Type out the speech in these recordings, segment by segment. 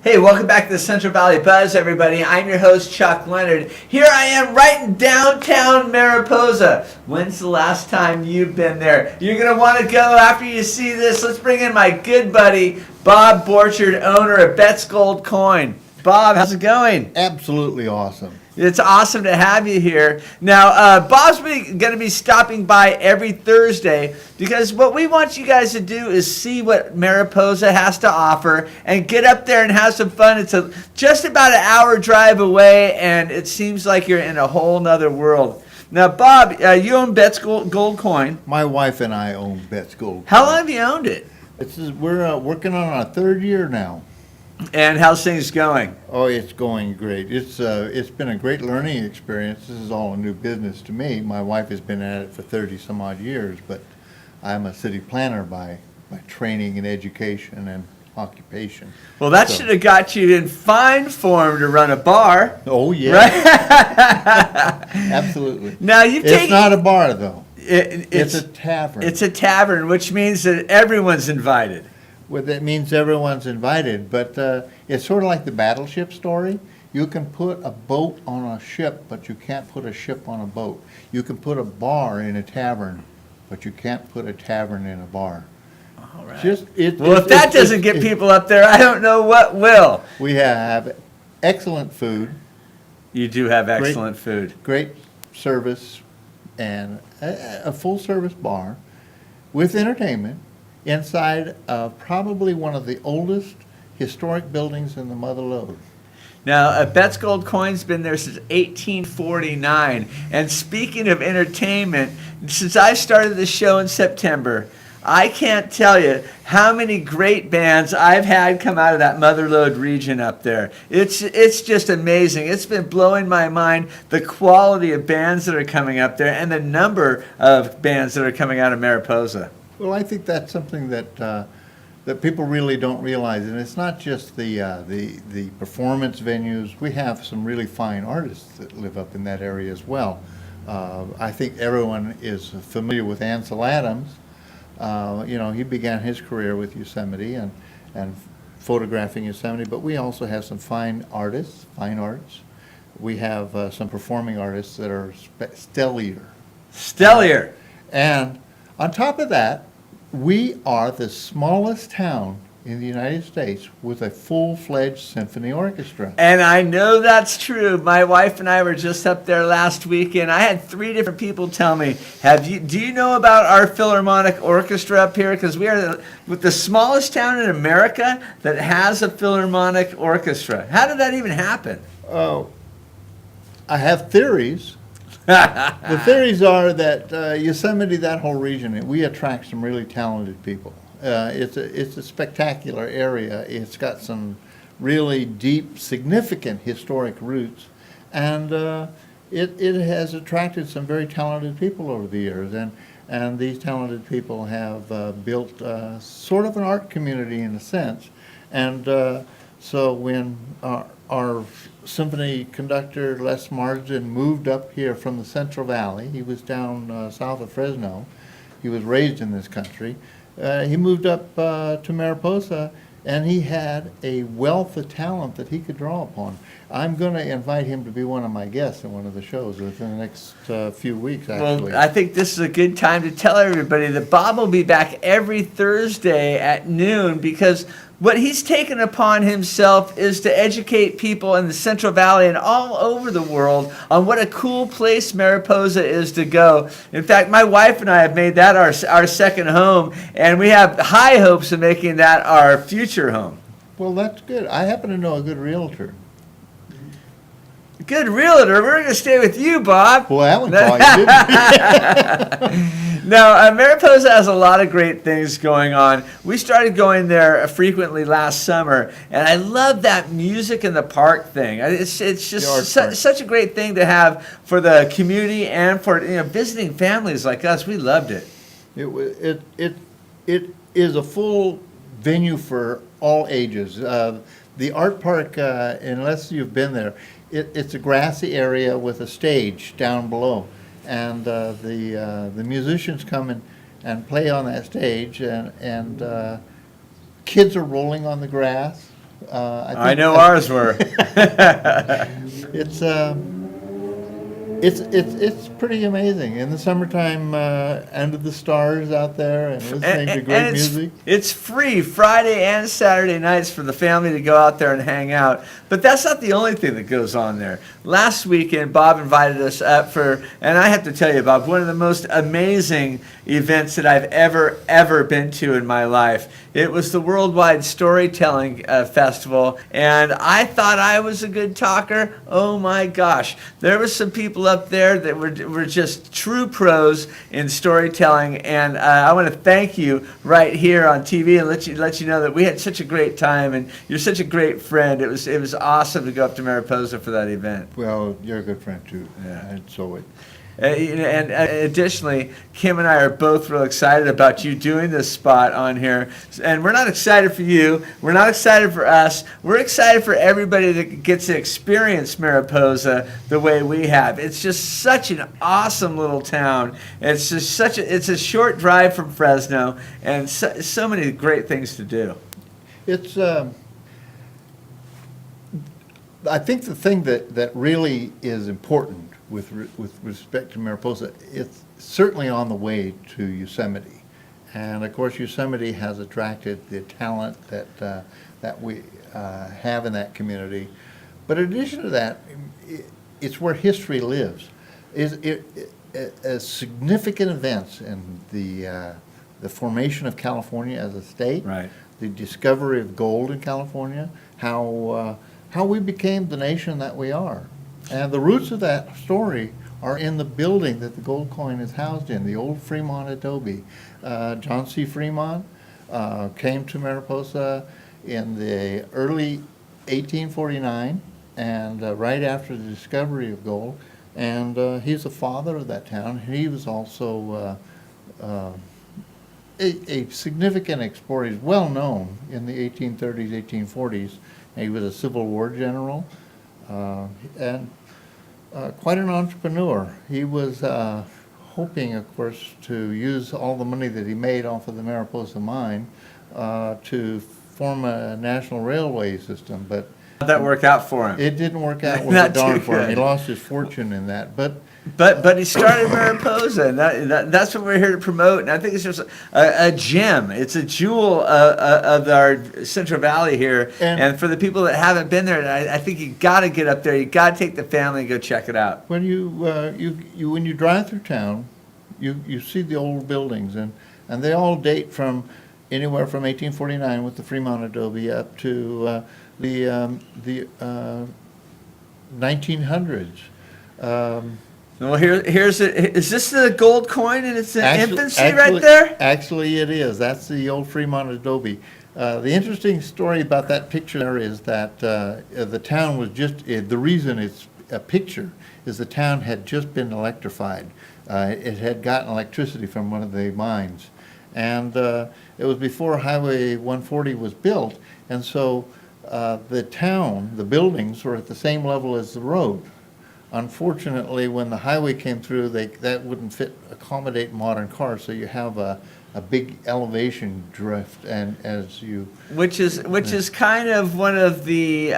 Hey, welcome back to the Central Valley Buzz, everybody. I'm your host, Chuck Leonard. Here I am right in downtown Mariposa. When's the last time you've been there? You're going to want to go after you see this. Let's bring in my good buddy, Bob Borchard, owner of Bet's Gold Coin. Bob, how's it going? Absolutely awesome. It's awesome to have you here. Now, Bob's going to be stopping by every Thursday because what we want you guys to do is see what Mariposa has to offer and get up there and have some fun. It's just about an hour drive away, and it seems like you're in a whole nother world. Now, Bob, you own Bet's Gold Coin. My wife and I own Bet's Gold Coin. How long have you owned it? We're working on our third year now. And how's things going? Oh, it's going great. It's been a great learning experience. This is all a new business to me. My wife has been at it for 30 some odd years, but I'm a city planner by training and education and occupation. Well, that should have got you in fine form to run a bar. Oh, yeah. Right? Absolutely. Now, It's not a bar, though. It's a tavern. It's a tavern, which means that everyone's invited. Well, that means everyone's invited, but it's sort of like the battleship story. You can put a boat on a ship, but you can't put a ship on a boat. You can put a bar in a tavern, but you can't put a tavern in a bar. All right. If that doesn't get people up there, I don't know what will. We have excellent food. You do have excellent food. Great service, and a full-service bar with entertainment inside of probably one of the oldest historic buildings in the Mother Lode. Now, Bet's Gold Coin's been there since 1849. And speaking of entertainment, since I started the show in September, I can't tell you how many great bands I've had come out of that Mother Lode region up there. It's just amazing. It's been blowing my mind, the quality of bands that are coming up there and the number of bands that are coming out of Mariposa. Well, I think that's something that people really don't realize, and it's not just the performance venues. We have some really fine artists that live up in that area as well. I think everyone is familiar with Ansel Adams. He began his career with Yosemite and photographing Yosemite, but we also have some fine artists, fine arts. We have some performing artists that are stellar. Stellar. And on top of that, we are the smallest town in the United States with a full-fledged symphony orchestra. And I know that's true. My wife and I were just up there last weekend. I had 3 different people tell me, do you know about our Philharmonic Orchestra up here? Because we are with the smallest town in America that has a Philharmonic Orchestra. How did that even happen? Oh, I have theories. The theories are that Yosemite, that whole region, we attract some really talented people. It's a spectacular area. It's got some really deep, significant historic roots, and it has attracted some very talented people over the years. And these talented people have built sort of an art community in a sense. And so when our symphony conductor, Les Marsden, moved up here from the Central Valley. He was down south of Fresno. He was raised in this country. He moved up to Mariposa, and he had a wealth of talent that he could draw upon. I'm going to invite him to be one of my guests in one of the shows within the next few weeks, actually. Well, I think this is a good time to tell everybody that Bob will be back every Thursday at noon because what he's taken upon himself is to educate people in the Central Valley and all over the world on what a cool place Mariposa is to go. In fact, my wife and I have made that our second home, and we have high hopes of making that our future home. Well, that's good. I happen to know a good realtor. Good realtor. We're going to stay with you, Bob. Boy, that one call you, didn't you? Now, Mariposa has a lot of great things going on. We started going there frequently last summer, and I love that music in the park thing. It's just such a great thing to have for the community and for visiting families like us. We loved it. It is a full venue for all ages. The art park, unless you've been there, it's a grassy area with a stage down below. And the musicians come and play on that stage, and kids are rolling on the grass. I know ours were. It's pretty amazing. In the summertime, under the stars out there and listening to great music. It's free Friday and Saturday nights for the family to go out there and hang out. But that's not the only thing that goes on there. Last weekend, Bob invited us up for, and I have to tell you, Bob, one of the most amazing events that I've ever been to in my life. It was the Worldwide Storytelling Festival, and I thought I was a good talker. Oh my gosh. There were some people up there that were just true pros in storytelling, and I want to thank you right here on TV and let you know that we had such a great time, and you're such a great friend. It was awesome to go up to Mariposa for that event. Well, you're a good friend too. Yeah. And so And additionally, Kim and I are both real excited about you doing this spot on here. And we're not excited for you. We're not excited for us. We're excited for everybody that gets to experience Mariposa the way we have. It's just such an awesome little town. It's just it's a short drive from Fresno, and so many great things to do. it's. I think the thing that really is important with respect to Mariposa, it's certainly on the way to Yosemite. And of course, Yosemite has attracted the talent that we have in that community. But in addition to that, it's where history lives. Significant events in the formation of California as a state, Right. the discovery of gold in California, how we became the nation that we are. And the roots of that story are in the building that the gold coin is housed in, the old Fremont adobe. John C. Fremont came to Mariposa in the early 1849, and right after the discovery of gold. And he's the father of that town. He was also a significant explorer. He's well known in the 1830s, 1840s. He was a Civil War general, and quite an entrepreneur. He was hoping, of course, to use all the money that he made off of the Mariposa mine to form a national railway system, but How'd that work out for him? it didn't work out with Not the darn too for him. He good. lost his fortune in that. But he started Mariposa, and that's what we're here to promote. And I think it's just a gem. It's a jewel of our Central Valley here. And for the people that haven't been there, I think you got to get up there. You got to take the family and go check it out. When when you drive through town, you see the old buildings, and they all date from anywhere from 1849 with the Fremont adobe up to the 1900s. Well, here's it. Is this the gold coin in its infancy right Actually- there? Actually, it is. That's the old Fremont adobe. The interesting story about that picture there is that the town was just, the reason it's a picture is the town had just been electrified. It had gotten electricity from one of the mines. And it was before Highway 140 was built, and so the town, the buildings were at the same level as the road. Unfortunately, when the highway came through, that wouldn't accommodate modern cars, so you have a big elevation drift, and as you... Which is kind of one of the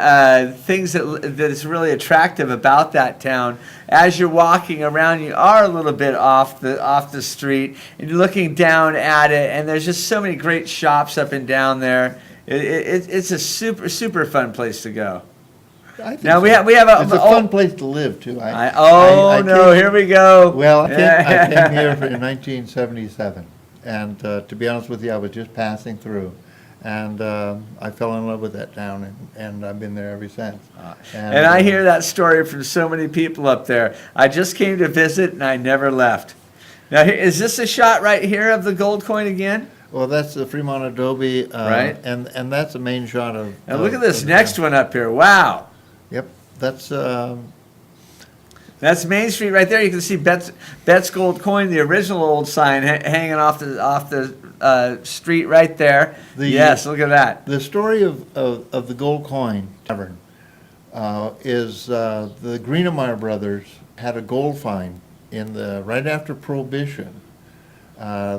things that is really attractive about that town. As you're walking around, you are a little bit off the street, and you're looking down at it, and there's just so many great shops up and down there. It's a super fun place to go. I think Now so. we have It's a fun place to live, too. Here we go. Well, I came here in 1977, and to be honest with you, I was just passing through, and I fell in love with that town, and I've been there ever since. And I hear that story from so many people up there. I just came to visit, and I never left. Now, is this a shot right here of the gold coin again? Well, that's the Fremont adobe, Right. and that's the main shot of... And look at this next one up here. Wow. Yep, that's... That's Main Street right there. You can see Bet's Gold Coin, the original old sign hanging off the street right there. Yes, look at that. The story of the Gold Coin Tavern is the Greenemeyer brothers had a gold find right after Prohibition.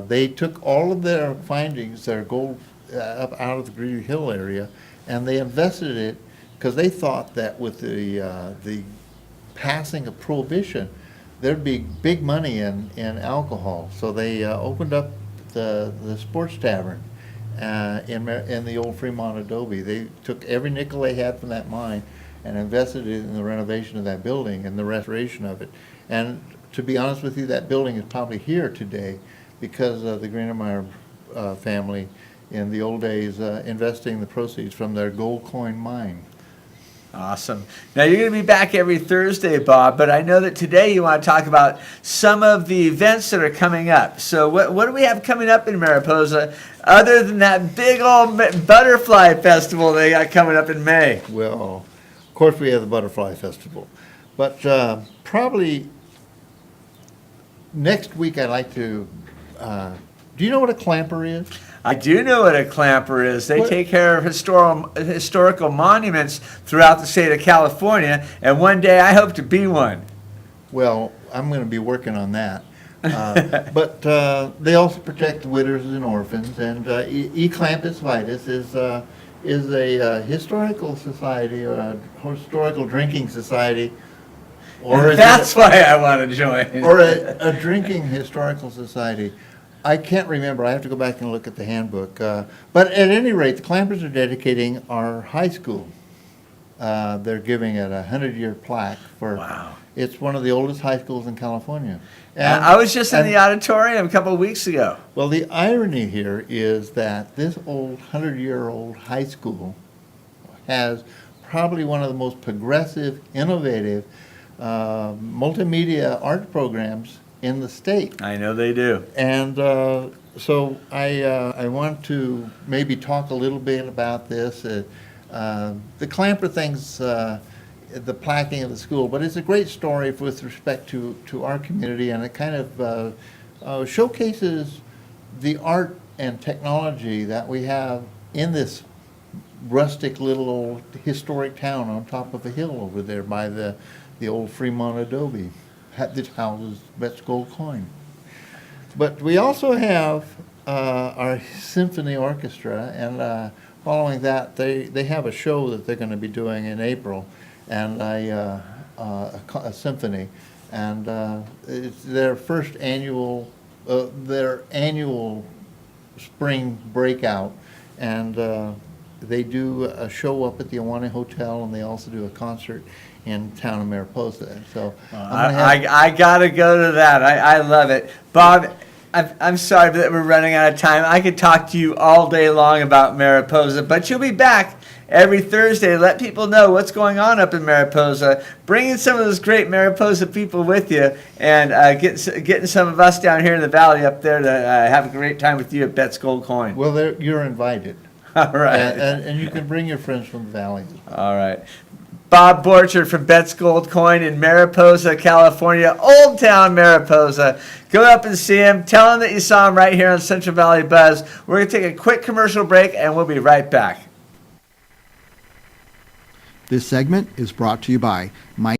They took all of their findings, their gold, up out of the Greeley Hill area, and they invested it because they thought that with the passing of Prohibition, there'd be big money in alcohol. So they opened up the Sports Tavern in the old Fremont Adobe. They took every nickel they had from that mine and invested it in the renovation of that building and the restoration of it. And to be honest with you, that building is probably here today because of the Greenemeyer family in the old days investing the proceeds from their gold coin mine. Awesome. Now, you're going to be back every Thursday, Bob, but I know that today you want to talk about some of the events that are coming up. So what do we have coming up in Mariposa other than that big old butterfly festival they got coming up in May? Well, of course we have the Butterfly Festival, but probably next week I'd like to, do you know what a clamper is? I do know what a clamper is. They What? take care of historical monuments throughout the state of California, and one day I hope to be one. Well, I'm going to be working on that. But they also protect widows and orphans, and E-Clampus Vitus is a historical society, or a historical drinking society, And that's why I want to join. or a drinking historical society. I can't remember. I have to go back and look at the handbook. But at any rate, the Clampers are dedicating our high school. They're giving it a 100-year plaque for. Wow. It's one of the oldest high schools in California. I was just in and- the auditorium a couple of weeks ago. Well, the irony here is that this old 100-year-old high school has probably one of the most progressive, innovative multimedia art programs in the state. I know they do. And so I want to maybe talk a little bit about this. The clamper thing's the plaquing of the school, but it's a great story with respect to our community, and it kind of showcases the art and technology that we have in this rustic little old historic town on top of a hill over there by the old Fremont Adobe. That houses Bet's gold coin. But we also have our symphony orchestra, and following that, they have a show that they're going to be doing in April, and a symphony, and it's their first annual, their annual spring breakout, and they do a show up at the Awane Hotel, and they also do a concert in town of Mariposa. So I got to go to that. I love it. Bob, I'm sorry that we're running out of time. I could talk to you all day long about Mariposa, but you'll be back every Thursday. Let people know what's going on up in Mariposa. Bring in some of those great Mariposa people with you, and getting some of us down here in the valley up there to have a great time with you at Bet's Gold Coin. well, you're invited. All right. And you can bring your friends from the valley. All right. Bob Borchard from Bet's Gold Coin in Mariposa, California, Old Town Mariposa. Go up and see him. Tell him that you saw him right here on Central Valley Buzz. We're going to take a quick commercial break, and we'll be right back. This segment is brought to you by